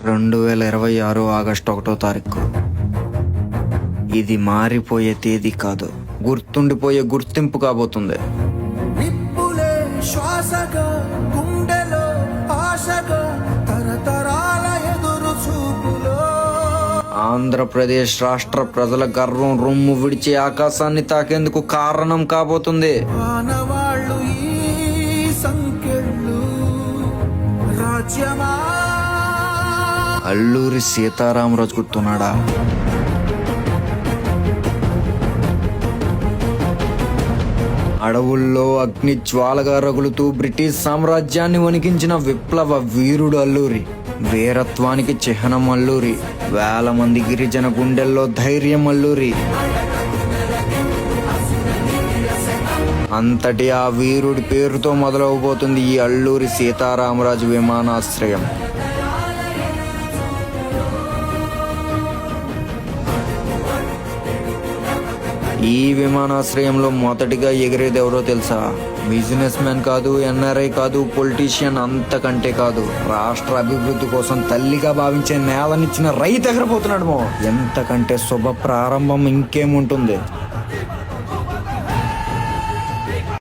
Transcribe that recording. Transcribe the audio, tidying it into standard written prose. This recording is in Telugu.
2026 ఆగస్టు 1వ తారీఖు. ఇది మారిపోయే తేదీ కాదు, గుర్తుండిపోయే గుర్తింపు కాబోతుంది. నిప్పులే శ్వాసగా గుండెలో ఆశగా తరతరాల ఎదురు చూపులో ఆంధ్రప్రదేశ్ రాష్ట్ర ప్రజల గర్వం రొమ్ము విడిచి ఆకాశాన్ని తాకేందుకు కారణం కాబోతుంది. ఆనవాళ్ళు ఈ సంకెళ్ళు రాజ్యమా అల్లూరి సీతారామరాజు గుర్తున్నాడా? అడవుల్లో అగ్ని జ్వాలగా రగులుతూ బ్రిటిష్ సామ్రాజ్యాన్ని వణికించిన విప్లవ వీరుడు అల్లూరి. వీరత్వానికి చిహ్నం అల్లూరి. వేల మంది గిరిజన గుండెల్లో ధైర్యం అల్లూరి. అంతటి ఆ వీరుడి పేరుతో మొదలవబోతుంది ఈ అల్లూరి సీతారామరాజు విమానాశ్రయం. ఈ విమానాశ్రయంలో మొదటిగా ఎగిరేది ఎవరో తెలుసా? బిజినెస్ మ్యాన్ కాదు, ఎన్ఆర్ఐ కాదు, పొలిటీషియన్, అంతకంటే కాదు, రాష్ట్ర అభివృద్ధి కోసం తల్లిగా భావించే నేలనిచ్చిన రైతు ఎగరబోతున్నాడు. ఎంతకంటే శుభ ప్రారంభం ఇంకేముంటుంది?